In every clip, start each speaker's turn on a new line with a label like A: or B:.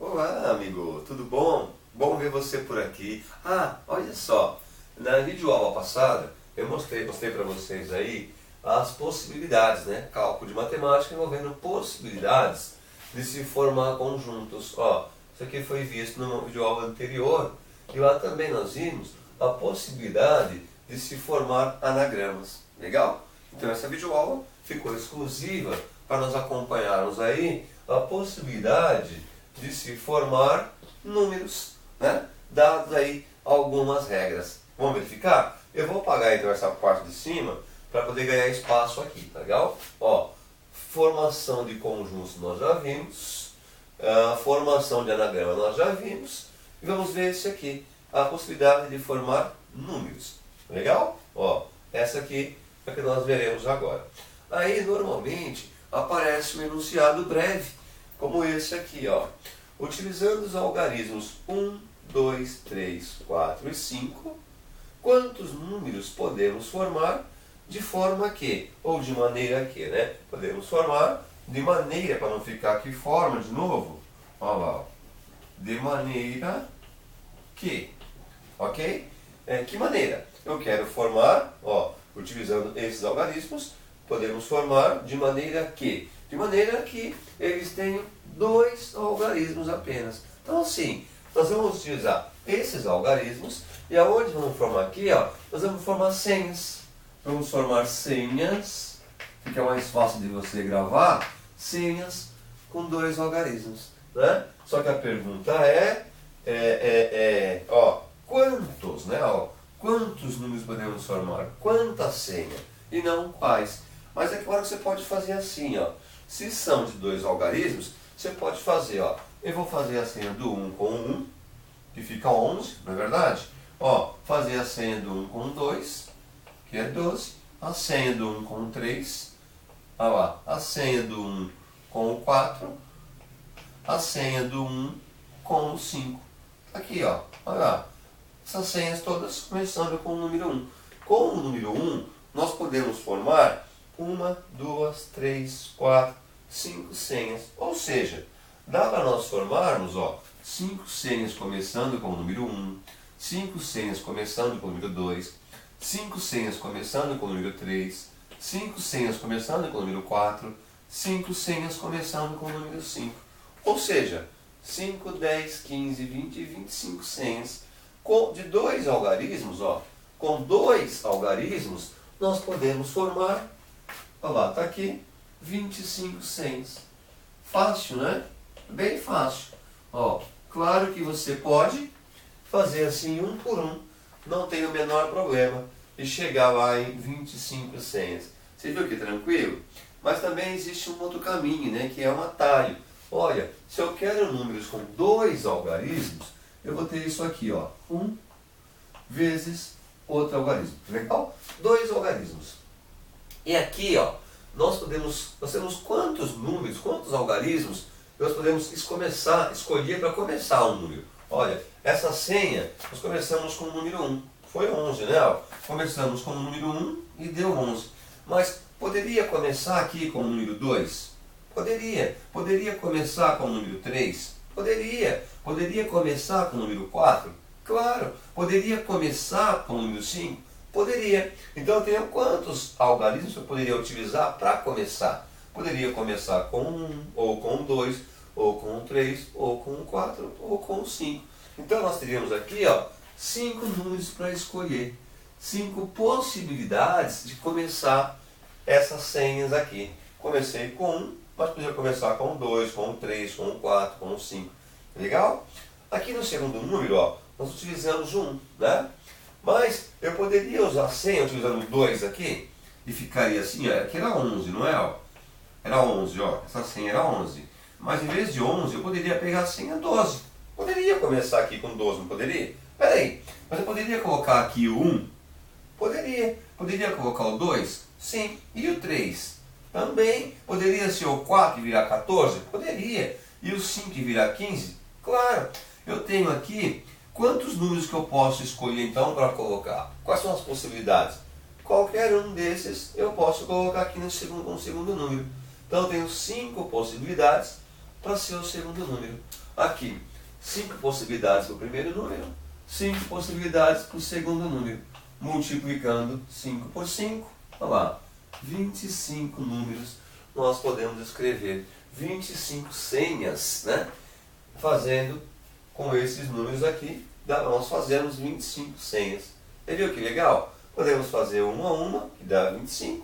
A: Olá, amigo, tudo bom? Bom ver você por aqui. Olha só, na videoaula passada eu mostrei para vocês aí as possibilidades, né? Cálculo de matemática envolvendo possibilidades de se formar conjuntos. Ó, isso aqui foi visto numa videoaula anterior e lá também nós vimos a possibilidade de se formar anagramas. Legal? Então essa videoaula ficou exclusiva para nós acompanharmos aí a possibilidade de se formar números, né? Dadas aí algumas regras. Vamos verificar? Eu vou apagar então essa parte de cima para poder ganhar espaço aqui, tá legal? Ó, formação de conjuntos nós já vimos, formação de anagrama nós já vimos, e vamos ver esse aqui, a possibilidade de formar números. Legal? Ó, essa aqui é que nós veremos agora. Aí normalmente aparece um enunciado breve, como esse aqui, ó. Utilizando os algarismos 1, 2, 3, 4 e 5, quantos números podemos formar de forma que, ou de maneira que, né? Podemos formar de maneira, para não ficar aqui forma de novo, olha lá, ó. De maneira que, ok? Que maneira? Eu quero formar, ó, utilizando esses algarismos, podemos formar de maneira que eles tenham dois algarismos apenas. Então assim, nós vamos utilizar esses algarismos e aonde vamos formar aqui, ó, nós vamos formar senhas. Vamos formar senhas, fica mais fácil de você gravar, senhas com dois algarismos, né? Só que a pergunta ó, quantos, né? Ó, quantos números podemos formar? Quantas senhas? E não quais. Mas é claro que você pode fazer assim, ó. Se são de dois algarismos, você pode fazer, ó. Eu vou fazer a senha do 1 com 1, que fica 11, não é verdade? Ó, fazer a senha do 1 com 2, que é 12. A senha do 1 com 3, olha lá. A senha do 1 com 4. A senha do 1 com 5. Aqui, ó. Olha lá. Essas senhas todas começando com o número 1. Com o número 1, nós podemos formar 1, 2, 3, 4, 5 senhas. Ou seja, dá para nós formarmos, ó, 5 senhas começando com o número 1, 5 senhas começando com o número 2, 5 senhas começando com o número 3, 5 senhas começando com o número 4, 5 senhas começando com o número 5. Ou seja, 5, 10, 15, 20 e 25 senhas. De dois algarismos, ó, com dois algarismos, nós podemos formar, olha lá, está aqui, 25 senhas. Fácil, né? Bem fácil. Ó, claro que você pode fazer assim um por um, não tem o menor problema, e chegar lá em 25 senhas. Você viu que tranquilo? Mas também existe um outro caminho, né, que é um atalho. Olha, se eu quero números com dois algarismos, eu vou ter isso aqui, ó, 1 vezes outro algarismo. Legal? Dois algarismos. E aqui, ó, nós temos quantos números, quantos algarismos nós podemos escolher para começar um número. Olha, essa senha, nós começamos com o número 1. Foi 11, né? Ó, começamos com o número 1 e deu 11. Mas poderia começar aqui com o número 2? Poderia. Poderia começar com o número 3? Poderia. Poderia começar com o número 4? Claro. Poderia começar com o número 5? Poderia. Então eu tenho quantos algarismos eu poderia utilizar para começar? Poderia começar com 1, ou com 2, ou com 3, ou com 4, ou com 5. Então nós teríamos aqui, ó, 5 números para escolher. 5 possibilidades de começar essas senhas aqui. Comecei com 1, mas poderia começar com 2, com 3, com 4, com 5. Legal? Aqui no segundo número, ó, nós utilizamos 1, né? Mas eu poderia usar a senha utilizando 2 aqui, e ficaria assim, ó, aqui era 11, não é? Ó? Era 11, ó, essa senha era 11. Mas em vez de 11, eu poderia pegar a senha 12. Poderia começar aqui com 12, não poderia? Peraí, mas eu poderia colocar aqui o 1? Poderia. Poderia colocar o 2? Sim. E o 3? Também. Poderia ser o 4 e virar 14? Poderia. E o 5 e virar 15? Claro. Eu tenho aqui quantos números que eu posso escolher então para colocar? Quais são as possibilidades? Qualquer um desses eu posso colocar aqui no segundo número. Então eu tenho 5 possibilidades para ser o segundo número. Aqui, 5 possibilidades para o primeiro número, 5 possibilidades para o segundo número. Multiplicando 5 por 5, olha lá, 25 números nós podemos escrever. 25 senhas, né? Fazendo com esses números aqui, nós fazemos 25 senhas. Você viu que legal? Podemos fazer uma a uma, que dá 25,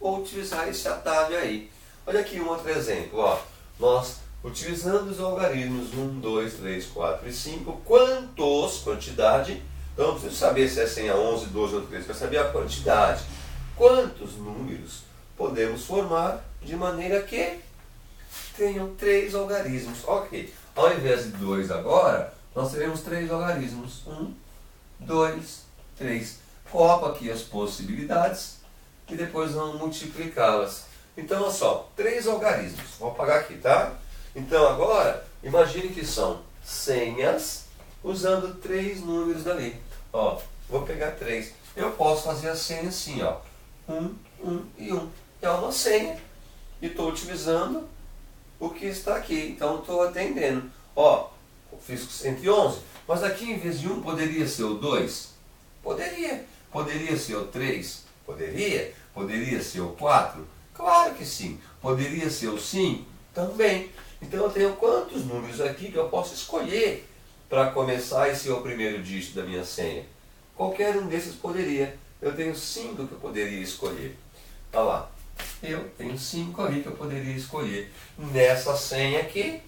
A: ou utilizar esse atalho aí. Olha aqui um outro exemplo, ó. Nós, utilizando os algarismos 1, 2, 3, 4 e 5, quantidade, então não preciso saber se é senha 11, 12 ou 13, quero saber a quantidade. Quantos números podemos formar de maneira que tenham 3 algarismos. Ok, ao invés de 2 agora, nós teremos 3 algarismos. 1, 2, 3. Coloco aqui as possibilidades e depois vamos multiplicá-las. Então, olha só, 3 algarismos. Vou apagar aqui, tá? Então, agora, imagine que são senhas usando 3 números dali. Ó, vou pegar 3. Eu posso fazer a senha assim, ó. 1, 1 e 1. É uma senha e estou utilizando o que está aqui. Então, estou atendendo. Ó, fiz entre 11. Mas aqui, em vez de 1, poderia ser o 2? Poderia. Poderia ser o 3? Poderia. Poderia ser o 4? Claro que sim. Poderia ser o 5? Também. Então eu tenho quantos números aqui que eu posso escolher para começar e ser o primeiro dígito da minha senha? Qualquer um desses poderia. Eu tenho 5 que eu poderia escolher. Olha lá. Eu tenho 5 ali que eu poderia escolher. Nessa senha aqui,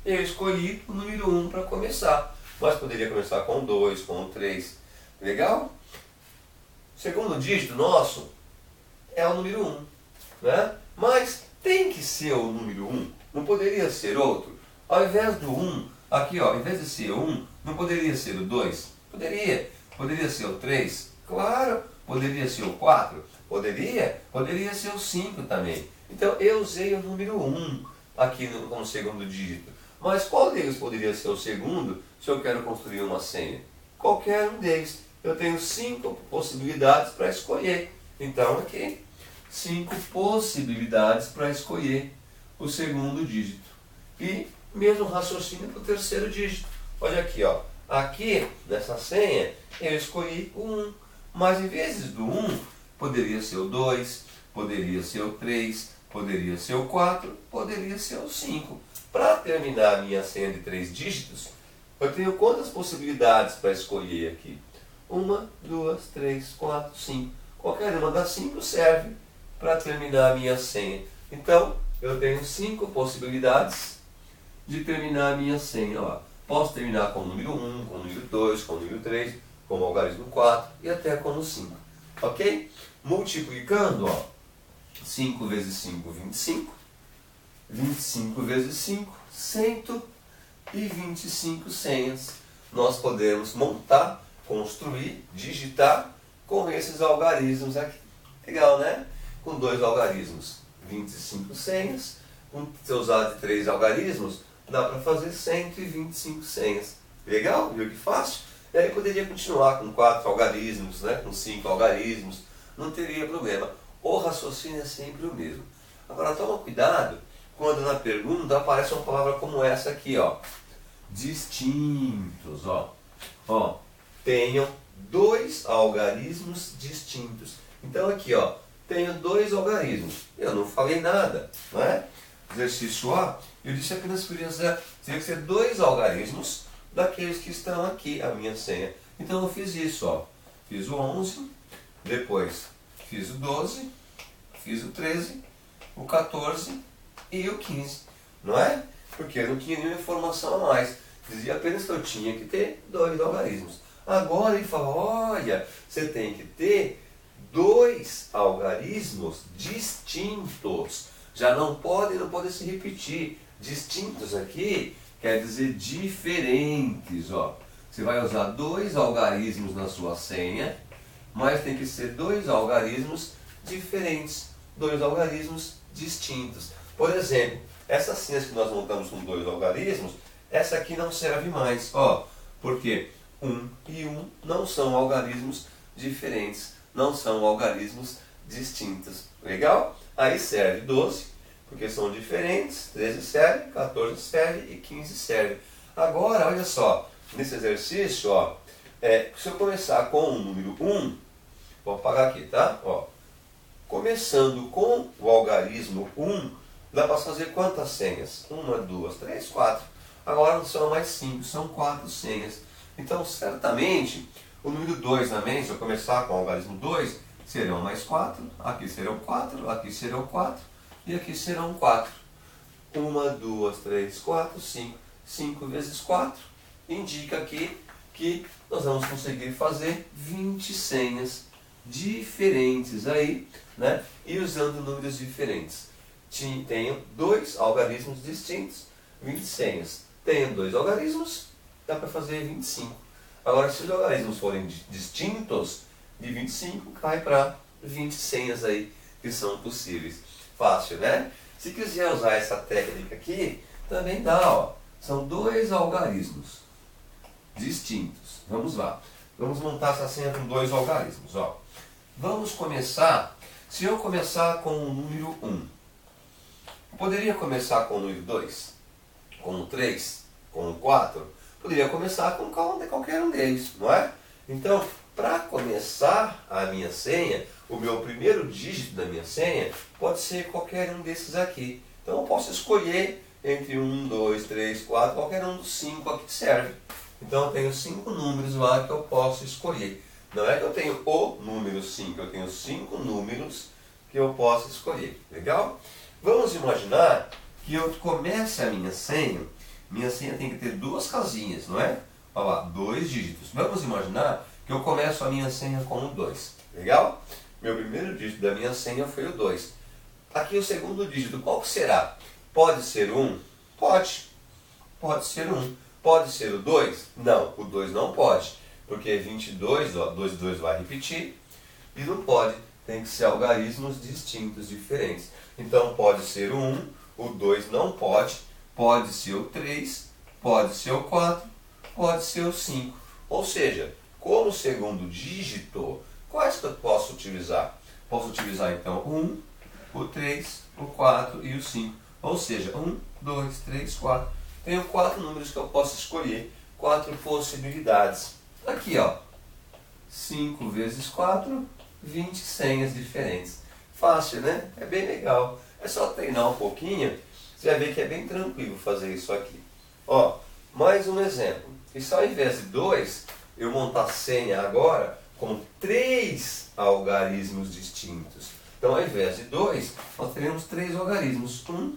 A: eu escolhi o número 1 para começar. Mas poderia começar com 2, com 3. Legal? O segundo dígito nosso é o número 1. Né? Mas tem que ser o número 1. Não poderia ser outro. Ao invés do 1, aqui ó, ao invés de ser o 1, não poderia ser o 2? Poderia. Poderia ser o 3? Claro. Poderia ser o 4? Poderia. Poderia ser o 5 também. Então eu usei o número 1 aqui como segundo dígito. Mas qual deles poderia ser o segundo se eu quero construir uma senha? Qualquer um deles. Eu tenho 5 possibilidades para escolher. Então aqui, 5 possibilidades para escolher o segundo dígito. E mesmo raciocínio para o terceiro dígito. Olha aqui, ó. Aqui, nessa senha, eu escolhi o 1. Mas em vez do 1, poderia ser o 2, poderia ser o 3, poderia ser o 4, poderia ser o 5. Para terminar a minha senha de 3 dígitos, eu tenho quantas possibilidades para escolher aqui? 1, 2, 3, 4, 5. Qualquer uma das 5 serve para terminar a minha senha. Então, eu tenho 5 possibilidades de terminar a minha senha. Ó. Posso terminar com o número 1, com o número 2, com o número 3, com o algarismo 4 e até com o 5. Ok? Multiplicando, ó, 5 vezes 5, 25. 25 vezes 5, 125 senhas. Nós podemos montar, construir, digitar com esses algarismos aqui. Legal, né? Com 2 algarismos, 25 senhas. Se eu usar de 3 algarismos, dá para fazer 125 senhas. Legal? Viu que fácil? E aí poderia continuar com 4 algarismos, né? Com 5 algarismos. Não teria problema. O raciocínio é sempre o mesmo. Agora toma cuidado quando na pergunta aparece uma palavra como essa aqui, ó. Distintos, ó. Ó, tenham 2 algarismos distintos. Então aqui, ó, tenho 2 algarismos. Eu não falei nada, não é? Exercício A, eu disse apenas que teria que ser 2 algarismos daqueles que estão aqui, a minha senha. Então eu fiz isso, ó. Fiz o 11, depois fiz o 12, fiz o 13, o 14 e o 15, não é? Porque eu não tinha nenhuma informação a mais. Dizia apenas que eu tinha que ter 2 algarismos. Agora ele fala, olha, você tem que ter 2 algarismos distintos. Já não podem se repetir. Distintos aqui quer dizer diferentes, ó. Você vai usar 2 algarismos na sua senha, mas tem que ser 2 algarismos diferentes, 2 algarismos distintos. Por exemplo, essas senhas que nós montamos com 2 algarismos, essa aqui não serve mais, ó, porque 1 e 1 não são algarismos diferentes, não são algarismos distintos. Legal? Aí serve 12, porque são diferentes, 13 serve, 14 serve e 15 serve. Agora, olha só, nesse exercício, ó, se eu começar com o número 1, vou apagar aqui, tá? Ó, começando com o algarismo 1, dá para fazer quantas senhas? 1, 2, 3, 4. Agora não são mais 5, são 4 senhas. Então, certamente, o número 2 também, se eu começar com o algarismo 2, serão mais 4, aqui serão 4, aqui serão 4 e aqui serão 4. 1, 2, 3, 4, 5. 5 vezes 4 indica aqui que nós vamos conseguir fazer 20 senhas diferentes aí, né? E usando números diferentes. Tenho 2 algarismos distintos, 20 senhas. Tenho 2 algarismos, dá para fazer 25. Agora, se os algarismos forem distintos, de 25 cai para 20 senhas aí que são possíveis. Fácil, né? Se quiser usar essa técnica aqui, também dá, ó. São 2 algarismos distintos. Vamos lá. Vamos montar essa senha com 2 algarismos, ó. Vamos começar, se eu começar com o número 1, poderia começar com o número 2, com o 3, com o 4, poderia começar com qualquer um deles, não é? Então, para começar a minha senha, o meu primeiro dígito da minha senha pode ser qualquer um desses aqui. Então eu posso escolher entre 1, 2, 3, 4, qualquer um dos 5 aqui serve. Então eu tenho 5 números lá que eu posso escolher. Não é que eu tenho o número 5, eu tenho 5 números que eu posso escolher. Legal? Vamos imaginar que eu comece a minha senha tem que ter 2 casinhas, não é? Olha lá, 2 dígitos. Vamos imaginar que eu começo a minha senha com o 2. Legal? Meu primeiro dígito da minha senha foi o 2. Aqui o segundo dígito, qual que será? Pode ser 1? Pode. Pode ser 1. Pode ser o 2? Não, o 2 não pode. Porque 22, ó, 2 e 2 vai repetir. E não pode. Tem que ser algarismos distintos, diferentes. Então pode ser o 1, o 2 não pode. Pode ser o 3, pode ser o 4, pode ser o 5. Ou seja, como segundo dígito, quais que eu posso utilizar? Posso utilizar então o 1, o 3, o 4 e o 5. Ou seja, 1, 2, 3, 4. Tenho 4 números que eu posso escolher, 4 possibilidades. Aqui, ó, 5 vezes 4, 20 senhas diferentes. Fácil, né? É bem legal. É só treinar um pouquinho, você vai ver que é bem tranquilo fazer isso aqui. Ó, mais um exemplo. E se ao invés de 2, eu montar senha agora com 3 algarismos distintos. Então, ao invés de 2, nós teremos 3 algarismos. 1,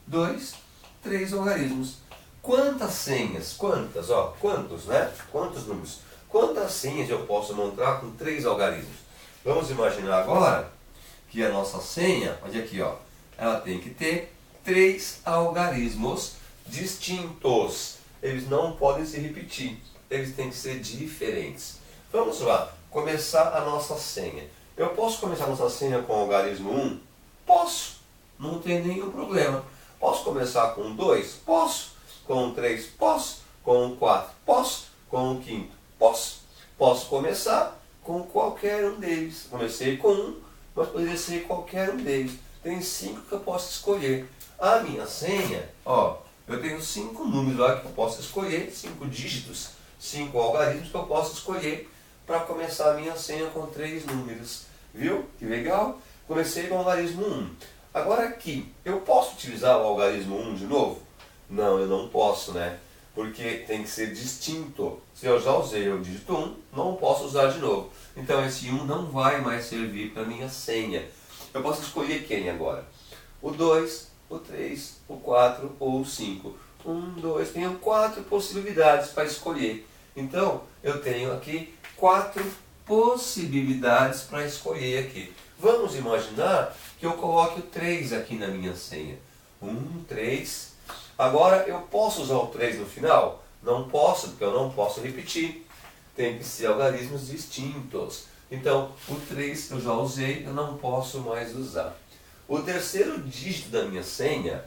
A: 2, 3 algarismos. Quantas senhas? Quantas? Ó, quantos, né? Quantos números? Quantas senhas eu posso montar com 3 algarismos? Vamos imaginar agora que a nossa senha, olha aqui, ó, ela tem que ter 3 algarismos distintos. Eles não podem se repetir. Eles têm que ser diferentes. Vamos lá, começar a nossa senha. Eu posso começar a nossa senha com o algarismo 1? Posso. Não tem nenhum problema. Posso começar com 2? Posso. Com 3? Posso. Com 4? Posso. Com 5? Posso. Posso começar com qualquer um deles. Comecei com 1, mas poderia ser qualquer um deles. Tem 5 que eu posso escolher. A minha senha, ó, eu tenho 5 números lá que eu posso escolher, 5 dígitos, 5 algarismos que eu posso escolher para começar a minha senha com 3 números. Viu? Que legal? Comecei com o algarismo 1. Agora aqui, eu posso utilizar o algarismo 1 de novo? Não, eu não posso, né? Porque tem que ser distinto. Se eu já usei o dígito 1, não posso usar de novo. Então esse 1 não vai mais servir para minha senha. Eu posso escolher quem agora? O 2, o 3, o 4 ou o 5. 1, 2, tenho 4 possibilidades para escolher. Então, eu tenho aqui 4 possibilidades para escolher aqui. Vamos imaginar que eu coloque o 3 aqui na minha senha. 1, 3. Agora, eu posso usar o 3 no final? Não posso, porque eu não posso repetir. Tem que ser algarismos distintos. Então, o 3 eu já usei, eu não posso mais usar. O terceiro dígito da minha senha,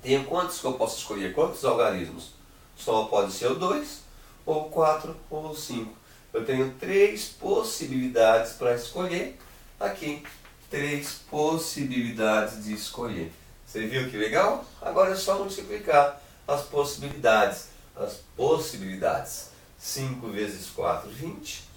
A: tem quantos que eu posso escolher? Quantos algarismos? Só pode ser o 2, ou o 4, ou o 5. Eu tenho 3 possibilidades para escolher. Aqui, 3 possibilidades de escolher. Você viu que legal? Agora é só multiplicar as possibilidades. As possibilidades. 5 vezes 4, 20.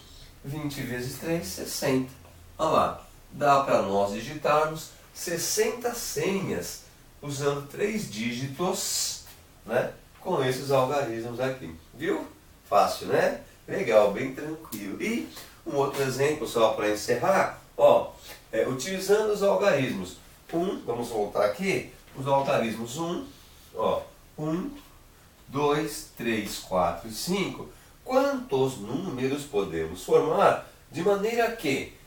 A: 20 vezes 3, 60. Olha lá, dá para nós digitarmos 60 senhas usando 3 dígitos, né, com esses algarismos aqui. Viu? Fácil, né? Legal, bem tranquilo. E um outro exemplo, só para encerrar, ó, utilizando os algarismos. Vamos voltar aqui, os algarismos 1, ó, 1, 2, 3, 4 e 5. Quantos números podemos formar de maneira que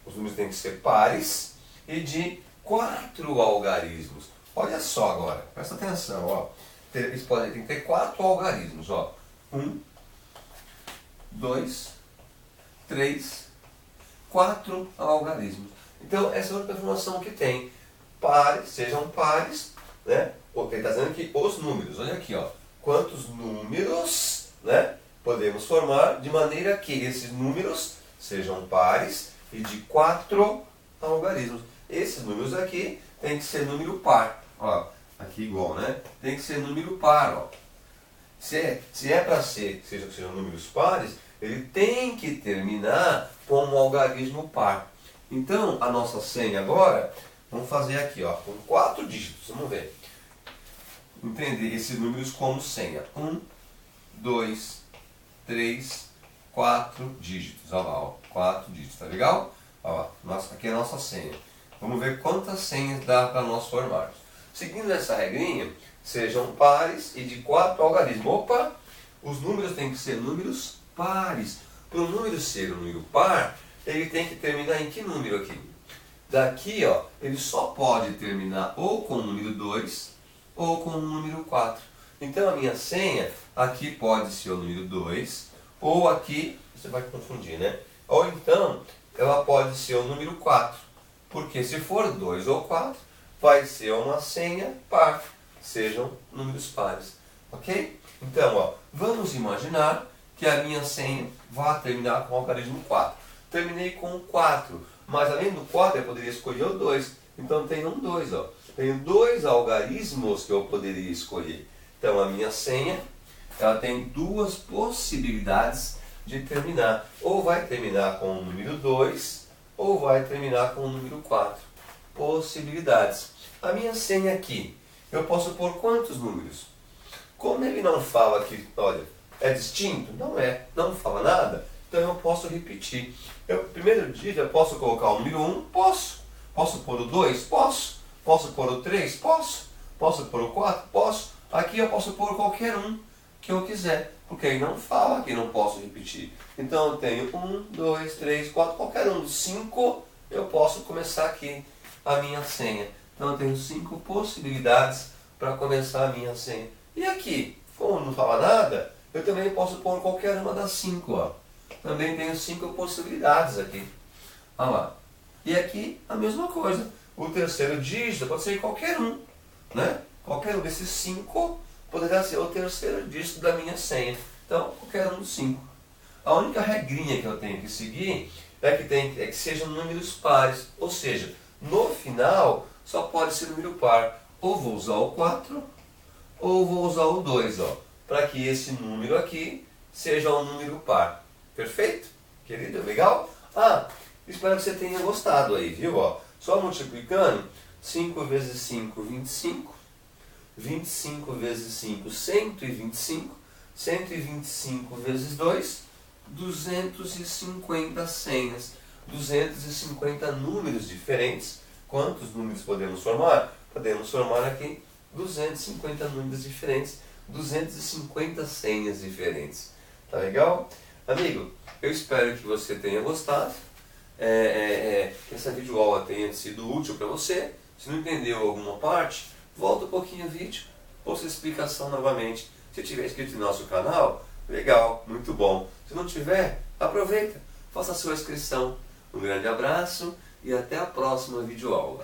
A: os números têm que ser pares e de 4 algarismos. Olha só agora, presta atenção, ó. Eles tem que ter 4 algarismos, ó. 1, 2, 3, 4 algarismos. Então, essa é a única informação que tem. Pares, sejam pares, né? Porque ele está dizendo que os números, olha aqui, ó. Quantos números, né, podemos formar de maneira que esses números sejam pares e de 4 algarismos. Esses números aqui tem que ser número par. Ó, aqui igual, né? Tem que ser número par, ó. Se é para ser, que sejam números pares, ele tem que terminar com um algarismo par. Então, a nossa senha agora, vamos fazer aqui, ó, com 4 dígitos. Vamos ver. Entender esses números como senha. 1, 2, 3, 4 dígitos. Olha lá, ó, 4 dígitos, tá legal? Ó, aqui é a nossa senha. Vamos ver quantas senhas dá para nós formarmos. Seguindo essa regrinha, sejam pares e de 4 algarismos. Opa! Os números têm que ser números pares. Para o número ser um número par, ele tem que terminar em que número aqui? Daqui, ó, ele só pode terminar ou com o número 2 ou com o número 4. Então a minha senha aqui pode ser o número 2, ou aqui, você vai confundir, né? Ou então ela pode ser o número 4, porque se for 2 ou 4, vai ser uma senha par, sejam números pares, ok? Então, ó, vamos imaginar que a minha senha vai terminar com o algarismo 4. Terminei com o 4, mas além do 4 eu poderia escolher o 2, então tenho um 2, ó. Tenho 2 algarismos que eu poderia escolher. Então a minha senha, ela tem 2 possibilidades de terminar. Ou vai terminar com o número 2, ou vai terminar com o número 4. Possibilidades. A minha senha aqui, eu posso pôr quantos números? Como ele não fala que, olha, é distinto? Não é, não fala nada. Então eu posso repetir. Primeiro dígito eu posso colocar o número 1? Posso. Posso pôr o 2? Posso. Posso pôr o 3? Posso. Posso pôr o 4? Posso. Aqui eu posso pôr qualquer um que eu quiser, porque aí não fala que não posso repetir. Então eu tenho 1, 2, 3, 4, qualquer um dos 5, eu posso começar aqui a minha senha. Então eu tenho 5 possibilidades para começar a minha senha. E aqui, como não fala nada, eu também posso pôr qualquer uma das 5, ó. Também tenho 5 possibilidades aqui. Olha lá. E aqui a mesma coisa. O terceiro dígito pode ser qualquer um, né? Qualquer um desses 5 poderá ser o terceiro dígito da minha senha. Então, qualquer um dos 5. A única regrinha que eu tenho que seguir é que sejam números pares. Ou seja, no final só pode ser número par. Ou vou usar o 4, ou vou usar o 2, ó, para que esse número aqui seja um número par. Perfeito? Querido, legal? Espero que você tenha gostado aí, viu? Ó, só multiplicando, 5 vezes 5, 25. 25 vezes 5, 125. 125 vezes 2, 250 senhas. 250 números diferentes. Quantos números podemos formar? Podemos formar aqui 250 números diferentes. 250 senhas diferentes. Tá legal? Amigo, eu espero que você tenha gostado. Que essa videoaula tenha sido útil para você. Se não entendeu alguma parte, volta um pouquinho o vídeo, ouça a explicação novamente. Se tiver inscrito no nosso canal, legal, muito bom. Se não tiver, aproveita, faça a sua inscrição. Um grande abraço e até a próxima videoaula.